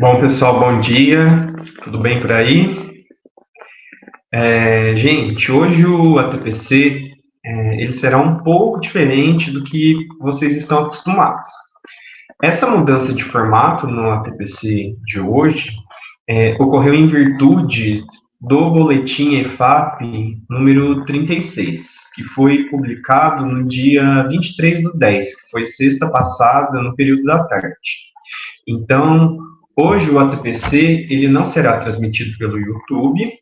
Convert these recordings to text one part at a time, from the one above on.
Bom, pessoal, bom dia. Tudo bem por aí? Gente, hoje o ATPC ele será um pouco diferente do que vocês estão acostumados. Essa mudança de formato no ATPC de hoje ocorreu em virtude do boletim EFAP número 36, que foi publicado no dia 23/10, que foi sexta passada, no período da tarde. Então, hoje o ATPC ele não será transmitido pelo YouTube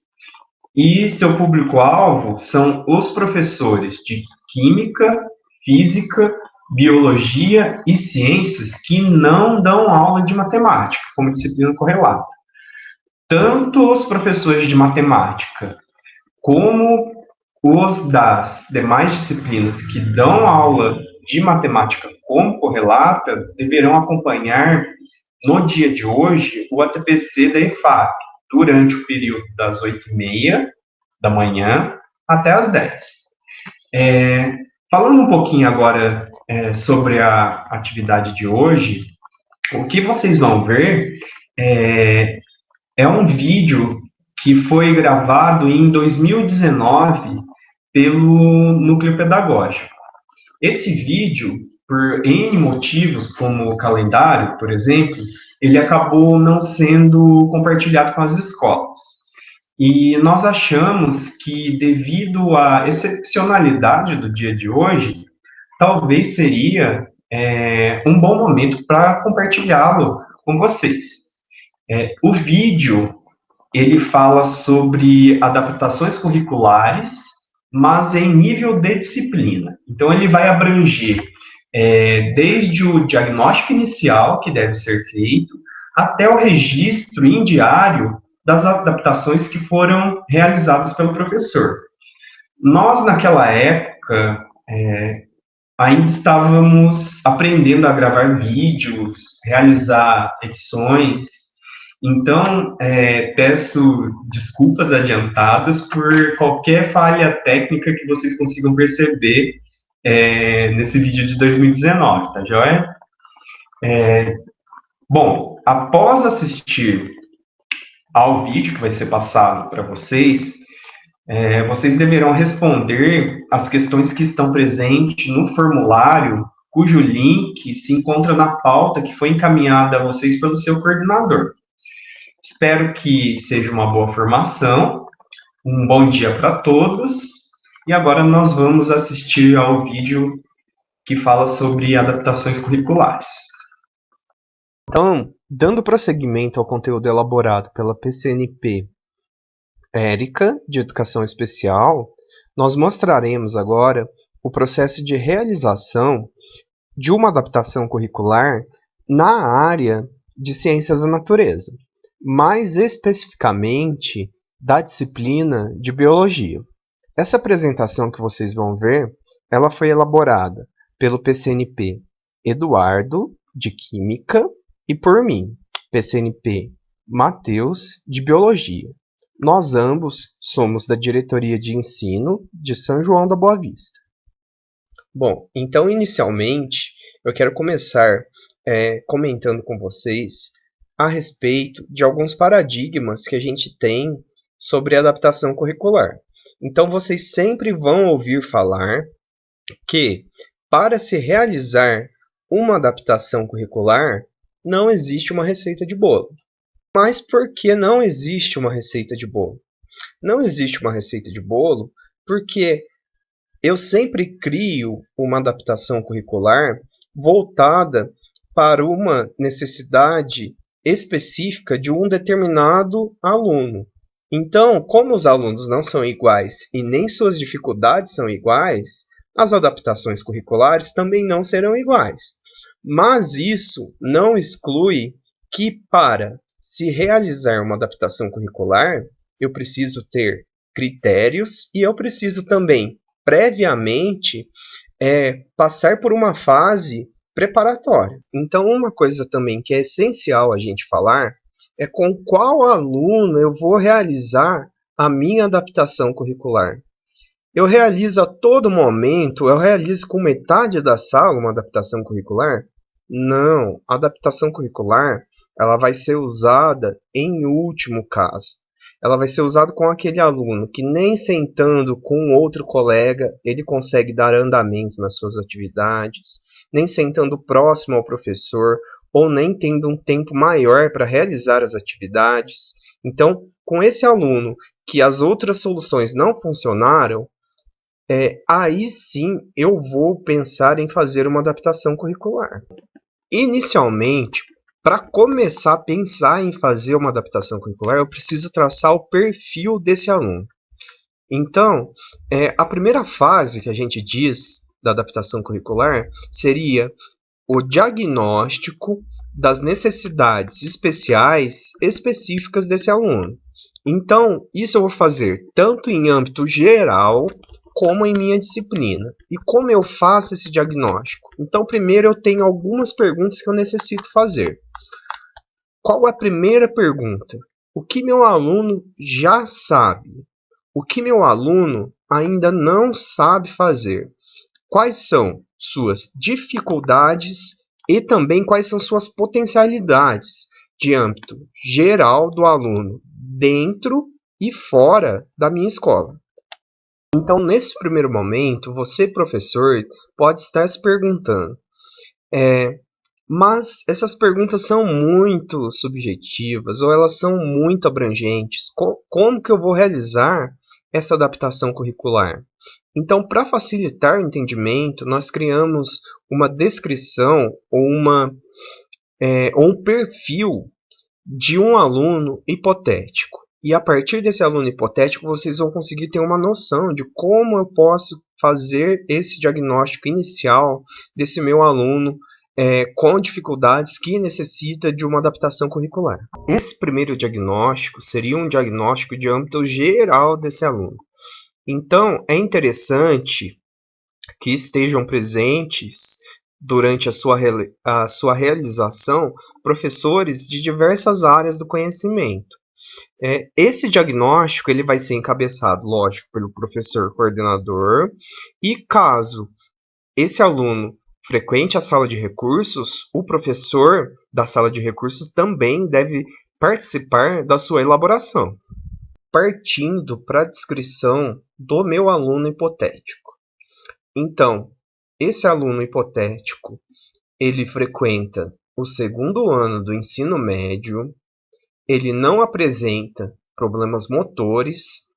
e seu público-alvo são os professores de Química, Física, Biologia e Ciências que não dão aula de matemática como disciplina correlata. Tanto os professores de matemática como os das demais disciplinas que dão aula de matemática como correlata deverão acompanhar no dia de hoje o ATPC da EFAP, durante o período das 8h30 da manhã até as 10. Falando um pouquinho agora sobre a atividade de hoje, o que vocês vão ver é um vídeo que foi gravado em 2019 pelo Núcleo Pedagógico. Esse vídeo, por N motivos, como o calendário, por exemplo, ele acabou não sendo compartilhado com as escolas. E nós achamos que, devido à excepcionalidade do dia de hoje, talvez seria um bom momento para compartilhá-lo com vocês. O vídeo, ele fala sobre adaptações curriculares, mas em nível de disciplina. Então, ele vai abranger desde o diagnóstico inicial, que deve ser feito, até o registro em diário das adaptações que foram realizadas pelo professor. Nós, naquela época, ainda estávamos aprendendo a gravar vídeos, realizar edições. Então, peço desculpas adiantadas por qualquer falha técnica que vocês consigam perceber nesse vídeo de 2019, tá joia? Bom, após assistir ao vídeo que vai ser passado para vocês, vocês deverão responder as questões que estão presentes no formulário, cujo link se encontra na pauta que foi encaminhada a vocês pelo seu coordenador. Espero que seja uma boa formação, um bom dia para todos, e agora nós vamos assistir ao vídeo que fala sobre adaptações curriculares. Então, dando prosseguimento ao conteúdo elaborado pela PCNP Érica, de Educação Especial, nós mostraremos agora o processo de realização de uma adaptação curricular na área de Ciências da Natureza, mais especificamente da disciplina de Biologia. Essa apresentação que vocês vão ver, ela foi elaborada pelo PCNP Eduardo, de Química, e por mim, PCNP Matheus, de Biologia. Nós ambos somos da Diretoria de Ensino de São João da Boa Vista. Bom, então inicialmente eu quero começar comentando com vocês a respeito de alguns paradigmas que a gente tem sobre adaptação curricular. Então vocês sempre vão ouvir falar que, para se realizar uma adaptação curricular, não existe uma receita de bolo. Mas por que não existe uma receita de bolo? Não existe uma receita de bolo porque eu sempre crio uma adaptação curricular voltada para uma necessidade específica de um determinado aluno. Então, como os alunos não são iguais e nem suas dificuldades são iguais, as adaptações curriculares também não serão iguais. Mas isso não exclui que, para se realizar uma adaptação curricular, eu preciso ter critérios e eu preciso também, previamente, passar por uma fase preparatória. Então, uma coisa também que é essencial a gente falar é com qual aluno eu vou realizar a minha adaptação curricular. Eu realizo a todo momento, eu realizo com metade da sala uma adaptação curricular? Não, a adaptação curricular ela vai ser usada em último caso. Ela vai ser usada com aquele aluno que nem sentando com outro colega ele consegue dar andamento nas suas atividades, nem sentando próximo ao professor, ou nem tendo um tempo maior para realizar as atividades. Então, com esse aluno que as outras soluções não funcionaram, aí sim eu vou pensar em fazer uma adaptação curricular. Inicialmente, para começar a pensar em fazer uma adaptação curricular, eu preciso traçar o perfil desse aluno. Então, a primeira fase que a gente diz da adaptação curricular seria o diagnóstico das necessidades especiais específicas desse aluno. Então, isso eu vou fazer tanto em âmbito geral como em minha disciplina. E como eu faço esse diagnóstico? Então, primeiro eu tenho algumas perguntas que eu necessito fazer. Qual é a primeira pergunta? O que meu aluno já sabe? O que meu aluno ainda não sabe fazer? Quais são suas dificuldades e também quais são suas potencialidades de âmbito geral do aluno dentro e fora da minha escola? Então, nesse primeiro momento, você, professor, pode estar se perguntando, mas essas perguntas são muito subjetivas ou elas são muito abrangentes. Como que eu vou realizar essa adaptação curricular? Então, para facilitar o entendimento, nós criamos uma descrição ou um perfil de um aluno hipotético. E a partir desse aluno hipotético, vocês vão conseguir ter uma noção de como eu posso fazer esse diagnóstico inicial desse meu aluno com dificuldades que necessita de uma adaptação curricular. Esse primeiro diagnóstico seria um diagnóstico de âmbito geral desse aluno. Então, é interessante que estejam presentes durante a sua realização professores de diversas áreas do conhecimento. Esse diagnóstico ele vai ser encabeçado, lógico, pelo professor coordenador, e caso esse aluno frequente a sala de recursos, o professor da sala de recursos também deve participar da sua elaboração. Partindo para a descrição do meu aluno hipotético. Então, esse aluno hipotético, ele frequenta o segundo ano do ensino médio, ele não apresenta problemas motores.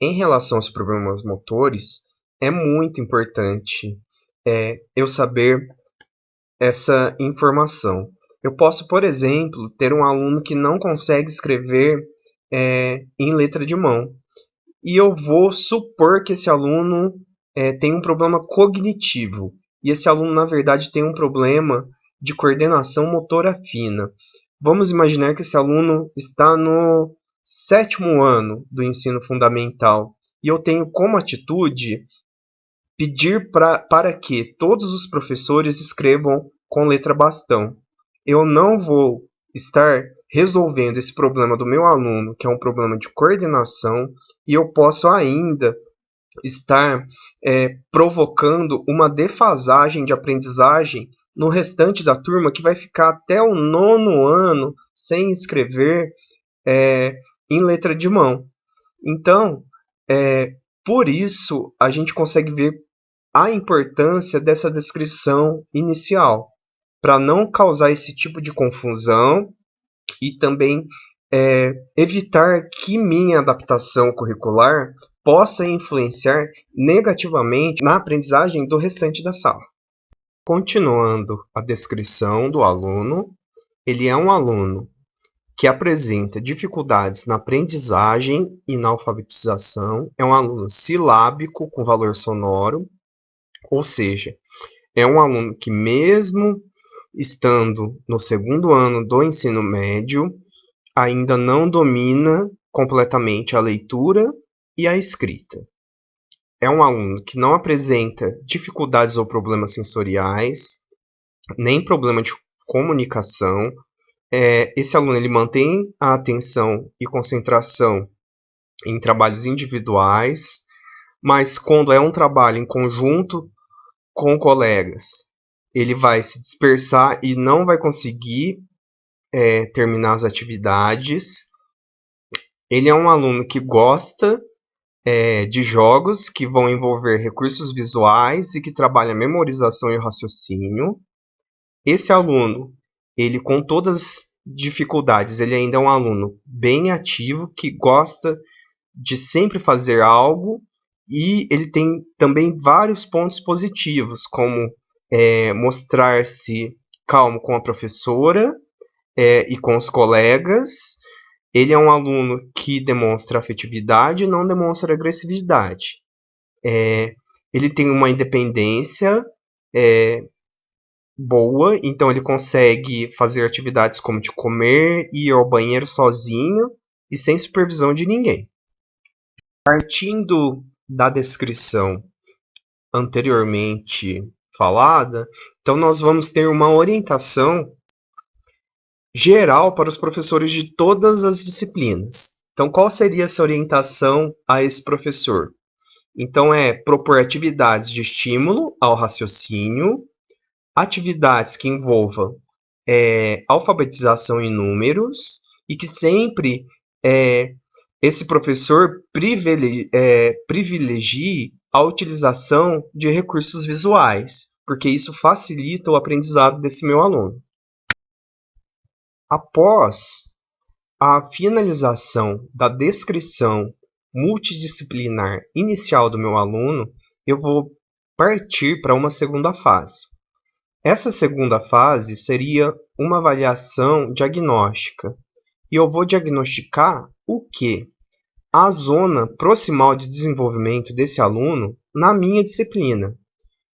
Em relação aos problemas motores, é muito importante eu saber essa informação. Eu posso, por exemplo, ter um aluno que não consegue escrever em letra de mão. E eu vou supor que esse aluno tem um problema cognitivo. E esse aluno, na verdade, tem um problema de coordenação motora fina. Vamos imaginar que esse aluno está no 7º ano do ensino fundamental. E eu tenho como atitude pedir para que todos os professores escrevam com letra bastão. Eu não vou estar resolvendo esse problema do meu aluno, que é um problema de coordenação, e eu posso ainda estar provocando uma defasagem de aprendizagem no restante da turma, que vai ficar até o 9º ano sem escrever em letra de mão. Então, por isso, a gente consegue ver a importância dessa descrição inicial, para não causar esse tipo de confusão e também evitar que minha adaptação curricular possa influenciar negativamente na aprendizagem do restante da sala. Continuando a descrição do aluno, ele é um aluno que apresenta dificuldades na aprendizagem e na alfabetização, é um aluno silábico com valor sonoro, ou seja, é um aluno que mesmo estando no segundo ano do ensino médio, ainda não domina completamente a leitura e a escrita. É um aluno que não apresenta dificuldades ou problemas sensoriais, nem problema de comunicação. Esse aluno ele mantém a atenção e concentração em trabalhos individuais, mas quando é um trabalho em conjunto com colegas, ele vai se dispersar e não vai conseguir terminar as atividades. Ele é um aluno que gosta de jogos que vão envolver recursos visuais e que trabalha a memorização e o raciocínio. Esse aluno, ele com todas as dificuldades, ele ainda é um aluno bem ativo, que gosta de sempre fazer algo, e ele tem também vários pontos positivos, como mostrar-se calmo com a professora e com os colegas. Ele é um aluno que demonstra afetividade e não demonstra agressividade. Ele tem uma independência boa, então ele consegue fazer atividades como de comer e ir ao banheiro sozinho e sem supervisão de ninguém. Partindo da descrição anteriormente falada, então nós vamos ter uma orientação geral para os professores de todas as disciplinas. Então, qual seria essa orientação a esse professor? Então, é propor atividades de estímulo ao raciocínio, atividades que envolvam alfabetização em números e que sempre esse professor privilegie a utilização de recursos visuais, porque isso facilita o aprendizado desse meu aluno. Após a finalização da descrição multidisciplinar inicial do meu aluno, eu vou partir para uma segunda fase. Essa segunda fase seria uma avaliação diagnóstica. E eu vou diagnosticar o quê? A zona proximal de desenvolvimento desse aluno na minha disciplina.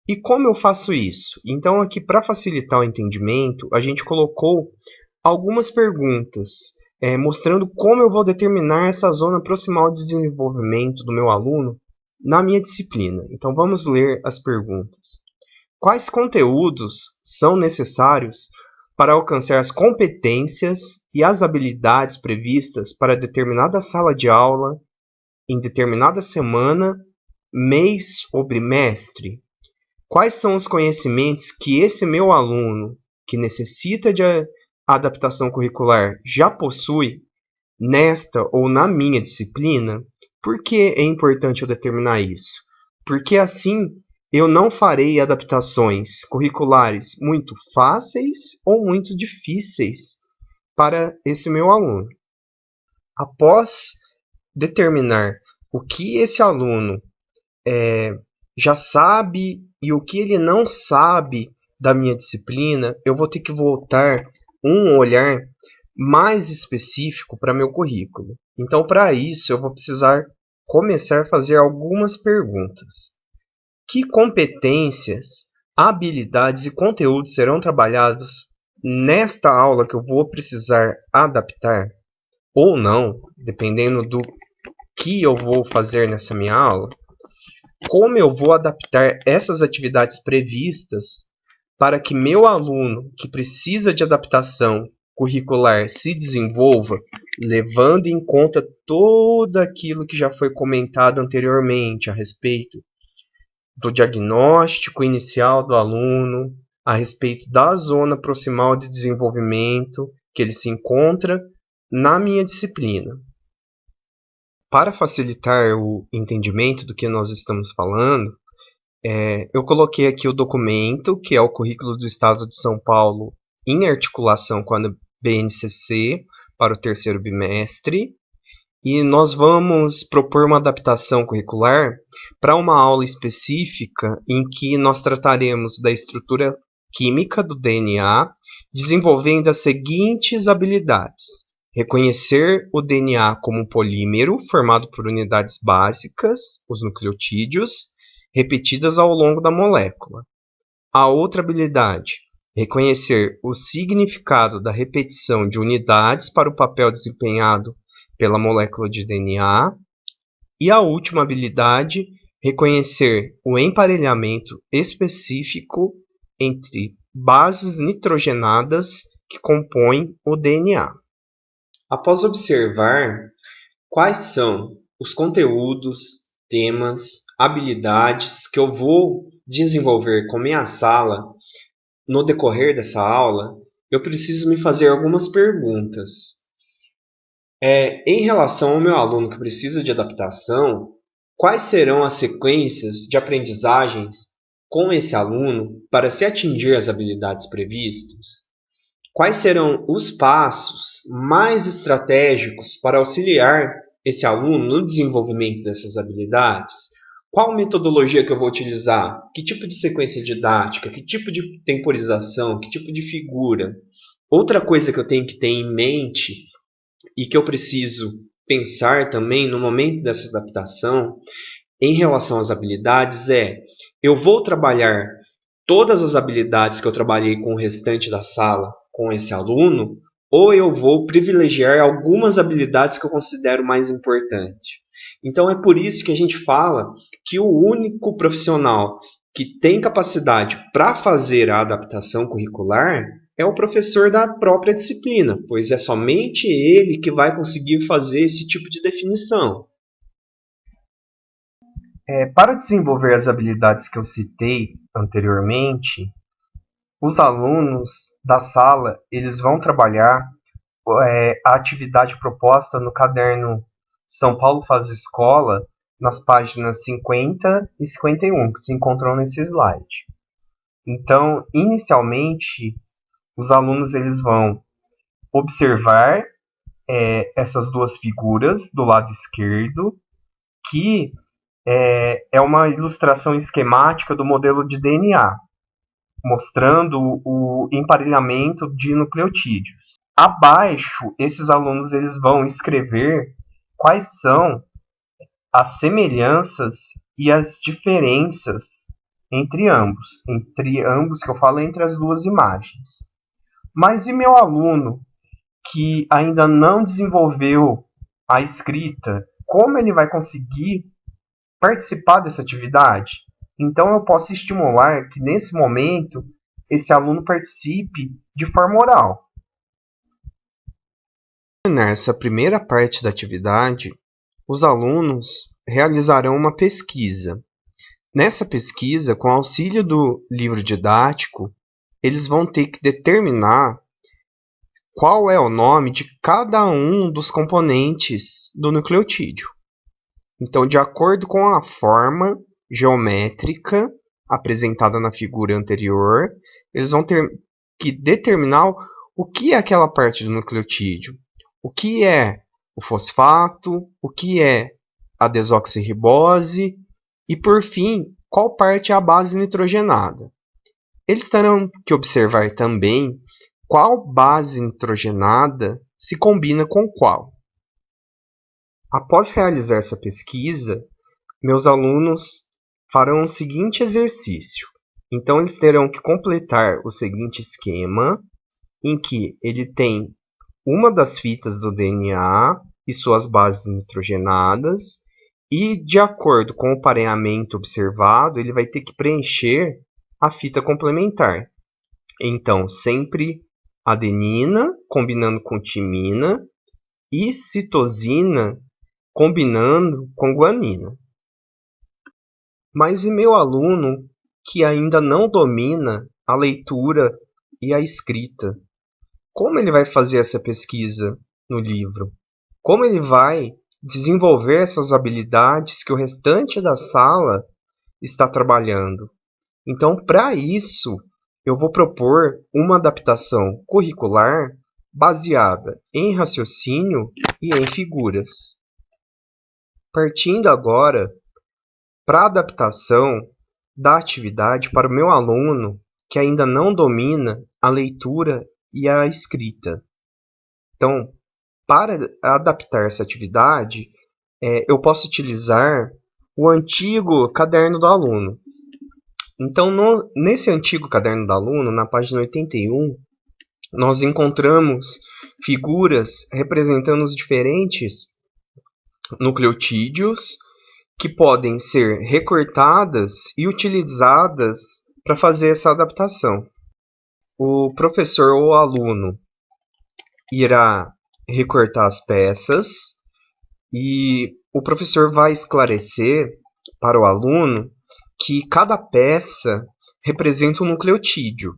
E como eu faço isso? Então, aqui, para facilitar o entendimento, a gente colocou algumas perguntas, mostrando como eu vou determinar essa zona proximal de desenvolvimento do meu aluno na minha disciplina. Então, vamos ler as perguntas. Quais conteúdos são necessários para alcançar as competências e as habilidades previstas para determinada sala de aula, em determinada semana, mês ou bimestre? Quais são os conhecimentos que esse meu aluno, que necessita de adaptação curricular, já possui nesta ou na minha disciplina? Por que é importante eu determinar isso? Porque assim eu não farei adaptações curriculares muito fáceis ou muito difíceis para esse meu aluno. Após determinar o que esse aluno já sabe e o que ele não sabe da minha disciplina, eu vou ter que voltar um olhar mais específico para meu currículo. Então, para isso, eu vou precisar começar a fazer algumas perguntas. Que competências, habilidades e conteúdos serão trabalhados nesta aula que eu vou precisar adaptar ou não, dependendo do que eu vou fazer nessa minha aula? Como eu vou adaptar essas atividades previstas para que meu aluno que precisa de adaptação curricular se desenvolva, levando em conta tudo aquilo que já foi comentado anteriormente a respeito do diagnóstico inicial do aluno, a respeito da zona proximal de desenvolvimento que ele se encontra na minha disciplina. Para facilitar o entendimento do que nós estamos falando, eu coloquei aqui o documento, que é o Currículo do Estado de São Paulo, em articulação com a BNCC, para o terceiro bimestre. E nós vamos propor uma adaptação curricular para uma aula específica em que nós trataremos da estrutura química do DNA, desenvolvendo as seguintes habilidades: reconhecer o DNA como um polímero formado por unidades básicas, os nucleotídeos, repetidas ao longo da molécula. A outra habilidade: reconhecer o significado da repetição de unidades para o papel desempenhado pela molécula de DNA. E a última habilidade: reconhecer o emparelhamento específico entre bases nitrogenadas que compõem o DNA. Após observar quais são os conteúdos, temas, habilidades que eu vou desenvolver com minha sala no decorrer dessa aula, eu preciso me fazer algumas perguntas. Em relação ao meu aluno que precisa de adaptação, quais serão as sequências de aprendizagens com esse aluno para se atingir as habilidades previstas? Quais serão os passos mais estratégicos para auxiliar esse aluno no desenvolvimento dessas habilidades? Qual metodologia que eu vou utilizar? Que tipo de sequência didática? Que tipo de temporização? Que tipo de figura? Outra coisa que eu tenho que ter em mente e que eu preciso pensar também no momento dessa adaptação em relação às habilidades eu vou trabalhar todas as habilidades que eu trabalhei com o restante da sala com esse aluno, ou eu vou privilegiar algumas habilidades que eu considero mais importantes. Então é por isso que a gente fala que o único profissional que tem capacidade para fazer a adaptação curricular é o professor da própria disciplina, pois é somente ele que vai conseguir fazer esse tipo de definição. Para desenvolver as habilidades que eu citei anteriormente, os alunos da sala eles vão trabalhar a atividade proposta no caderno São Paulo Faz Escola, nas páginas 50 e 51, que se encontram nesse slide. Então, inicialmente, os alunos eles vão observar essas duas figuras do lado esquerdo, que é uma ilustração esquemática do modelo de DNA, mostrando o emparelhamento de nucleotídeos. Abaixo, esses alunos eles vão escrever quais são as semelhanças e as diferenças entre ambos que eu falo entre as duas imagens. Mas e meu aluno que ainda não desenvolveu a escrita, como ele vai conseguir participar dessa atividade? Então eu posso estimular que nesse momento esse aluno participe de forma oral. Nessa primeira parte da atividade, os alunos realizarão uma pesquisa. Nessa pesquisa, com auxílio do livro didático, eles vão ter que determinar qual é o nome de cada um dos componentes do nucleotídeo. Então, de acordo com a forma geométrica apresentada na figura anterior, eles vão ter que determinar o que é aquela parte do nucleotídeo, o que é o fosfato, o que é a desoxirribose e, por fim, qual parte é a base nitrogenada. Eles terão que observar também qual base nitrogenada se combina com qual. Após realizar essa pesquisa, meus alunos farão o seguinte exercício. Então, eles terão que completar o seguinte esquema, em que ele tem uma das fitas do DNA e suas bases nitrogenadas, e, de acordo com o pareamento observado, ele vai ter que preencher a fita complementar. Então, sempre adenina combinando com timina e citosina combinando com guanina. Mas e meu aluno que ainda não domina a leitura e a escrita? Como ele vai fazer essa pesquisa no livro? Como ele vai desenvolver essas habilidades que o restante da sala está trabalhando? Então, para isso, eu vou propor uma adaptação curricular baseada em raciocínio e em figuras. Partindo agora para a adaptação da atividade para o meu aluno que ainda não domina a leitura e a escrita. Então, para adaptar essa atividade, eu posso utilizar o antigo caderno do aluno. Então, nesse antigo caderno do aluno, na página 81, nós encontramos figuras representando os diferentes nucleotídeos que podem ser recortadas e utilizadas para fazer essa adaptação. O professor ou aluno irá recortar as peças e o professor vai esclarecer para o aluno que cada peça representa um nucleotídeo.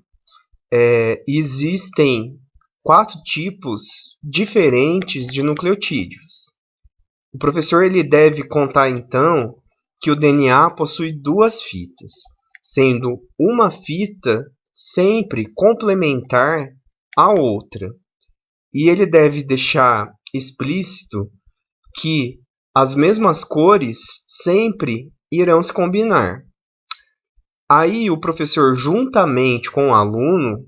existem 4 tipos diferentes de nucleotídeos. O professor ele deve contar, então, que o DNA possui 2 fitas, sendo uma fita sempre complementar à outra. E ele deve deixar explícito que as mesmas cores sempre irão se combinar. Aí o professor, juntamente com o aluno,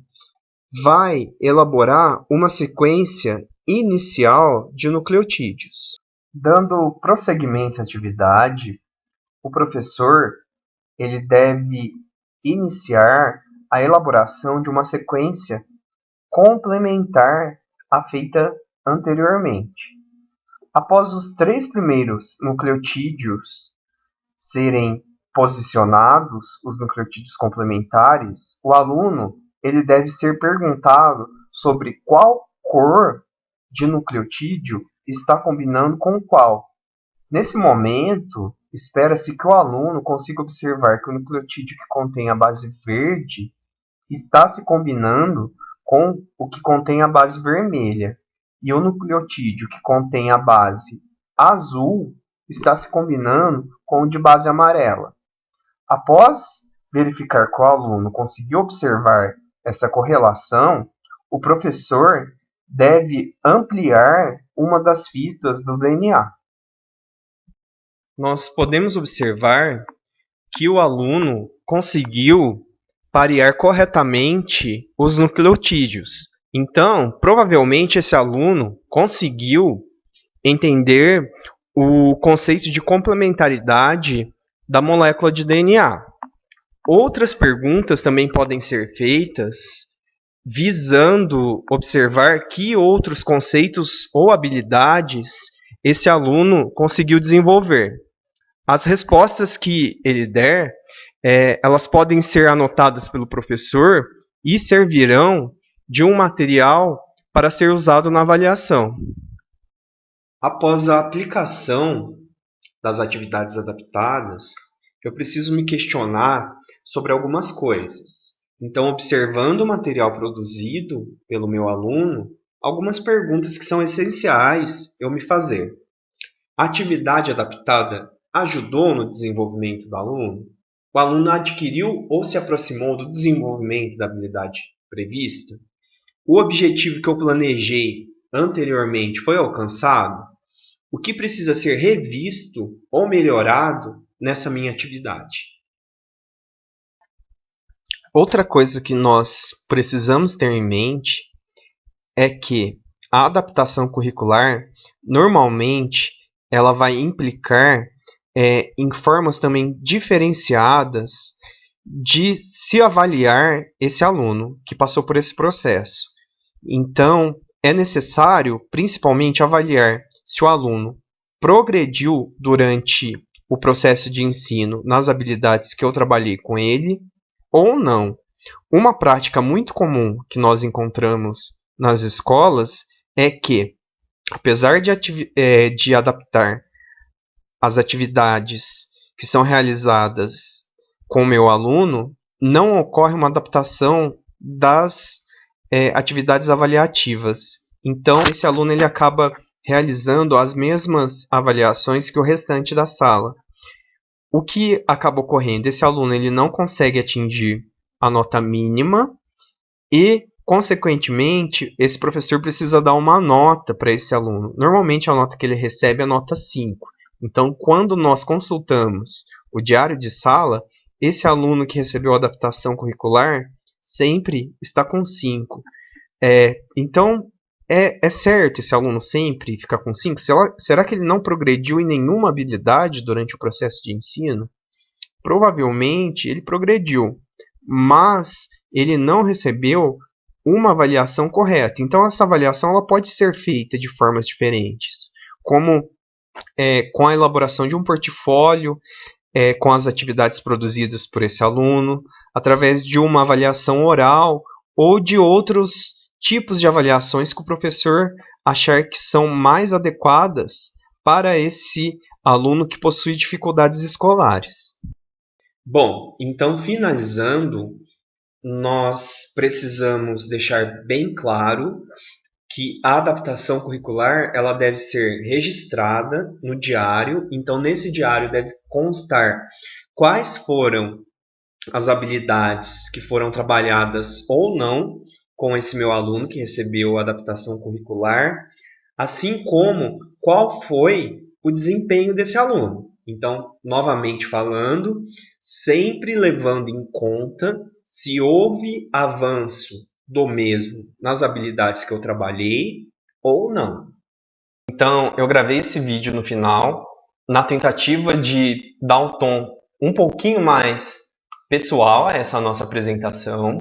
vai elaborar uma sequência inicial de nucleotídeos. Dando prosseguimento à atividade, o professor ele deve iniciar a elaboração de uma sequência complementar à feita anteriormente. Após os 3 primeiros nucleotídeos serem posicionados, os nucleotídeos complementares, o aluno ele deve ser perguntado sobre qual cor de nucleotídeo está combinando com qual. Nesse momento, espera-se que o aluno consiga observar que o nucleotídeo que contém a base verde está se combinando com o que contém a base vermelha, e o nucleotídeo que contém a base azul está se combinando com o de base amarela. Após verificar que o aluno conseguiu observar essa correlação, o professor deve ampliar uma das fitas do DNA. Nós podemos observar que o aluno conseguiu parear corretamente os nucleotídeos. Então, provavelmente esse aluno conseguiu entender o conceito de complementaridade da molécula de DNA. Outras perguntas também podem ser feitas visando observar que outros conceitos ou habilidades esse aluno conseguiu desenvolver. As respostas que ele der, elas podem ser anotadas pelo professor e servirão de um material para ser usado na avaliação. Após a aplicação das atividades adaptadas, eu preciso me questionar sobre algumas coisas. Então, observando o material produzido pelo meu aluno, algumas perguntas que são essenciais eu me fazer. A atividade adaptada ajudou no desenvolvimento do aluno? O aluno adquiriu ou se aproximou do desenvolvimento da habilidade prevista? O objetivo que eu planejei anteriormente foi alcançado? O que precisa ser revisto ou melhorado nessa minha atividade? Outra coisa que nós precisamos ter em mente é que a adaptação curricular, normalmente, ela vai implicar em formas também diferenciadas de se avaliar esse aluno que passou por esse processo. Então, é necessário, principalmente, avaliar se o aluno progrediu durante o processo de ensino nas habilidades que eu trabalhei com ele ou não. Uma prática muito comum que nós encontramos nas escolas é que, apesar de adaptar as atividades que são realizadas com o meu aluno, não ocorre uma adaptação das atividades avaliativas. Então, esse aluno ele acaba realizando as mesmas avaliações que o restante da sala. O que acaba ocorrendo? Esse aluno ele não consegue atingir a nota mínima e, consequentemente, esse professor precisa dar uma nota para esse aluno. Normalmente, a nota que ele recebe é a nota 5. Então, quando nós consultamos o diário de sala, esse aluno que recebeu a adaptação curricular sempre está com 5. Então, é certo esse aluno sempre ficar com 5? Será que ele não progrediu em nenhuma habilidade durante o processo de ensino? Provavelmente ele progrediu, mas ele não recebeu uma avaliação correta. Então, essa avaliação ela pode ser feita de formas diferentes, como com a elaboração de um portfólio, com as atividades produzidas por esse aluno, através de uma avaliação oral ou de outros tipos de avaliações que o professor achar que são mais adequadas para esse aluno que possui dificuldades escolares. Bom, então finalizando, nós precisamos deixar bem claro que a adaptação curricular ela deve ser registrada no diário. Então, nesse diário deve constar quais foram as habilidades que foram trabalhadas ou não com esse meu aluno que recebeu a adaptação curricular, assim como qual foi o desempenho desse aluno. Então, novamente falando, sempre levando em conta se houve avanço do mesmo nas habilidades que eu trabalhei ou não. Então, eu gravei esse vídeo no final, na tentativa de dar um tom um pouquinho mais pessoal a essa nossa apresentação.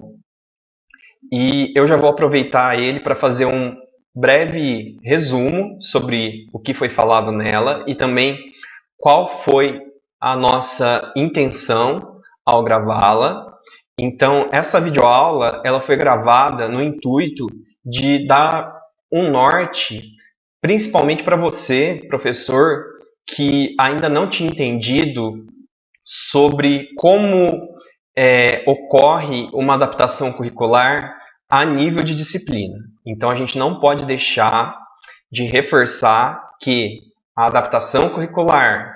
E eu já vou aproveitar ele para fazer um breve resumo sobre o que foi falado nela e também qual foi a nossa intenção ao gravá-la. Então, essa videoaula ela foi gravada no intuito de dar um norte, principalmente para você, professor, que ainda não tinha entendido sobre como ocorre uma adaptação curricular a nível de disciplina. Então, a gente não pode deixar de reforçar que a adaptação curricular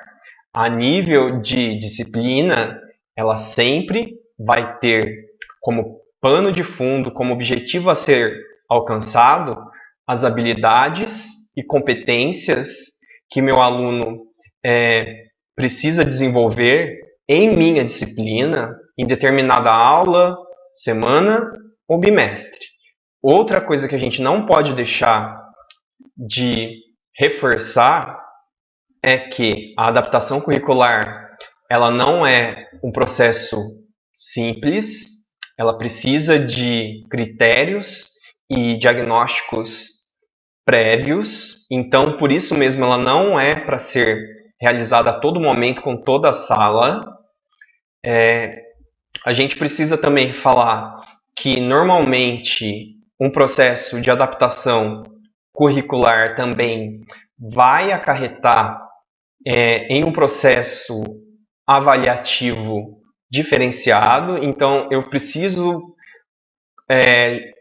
a nível de disciplina, ela sempre vai ter como pano de fundo, como objetivo a ser alcançado, as habilidades e competências que meu aluno precisa desenvolver em minha disciplina, em determinada aula, semana ou bimestre. Outra coisa que a gente não pode deixar de reforçar é que a adaptação curricular ela não é um processo simples, ela precisa de critérios e diagnósticos prévios, então por isso mesmo ela não é para ser realizada a todo momento com toda a sala. A gente precisa também falar que normalmente um processo de adaptação curricular também vai acarretar em um processo avaliativo diferenciado, então eu preciso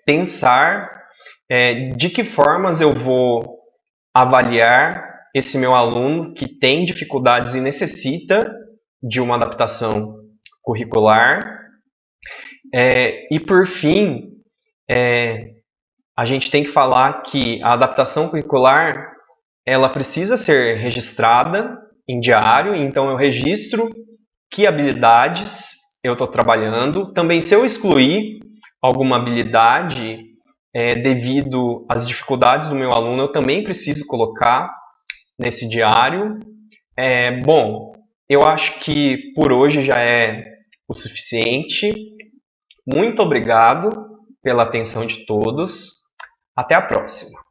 pensar de que formas eu vou avaliar esse meu aluno que tem dificuldades e necessita de uma adaptação curricular. E por fim, a gente tem que falar que a adaptação curricular ela precisa ser registrada em diário, então eu registro que habilidades eu estou trabalhando. Também se eu excluir alguma habilidade devido às dificuldades do meu aluno, eu também preciso colocar nesse diário. Bom, eu acho que por hoje já é o suficiente. Muito obrigado pela atenção de todos. Até a próxima!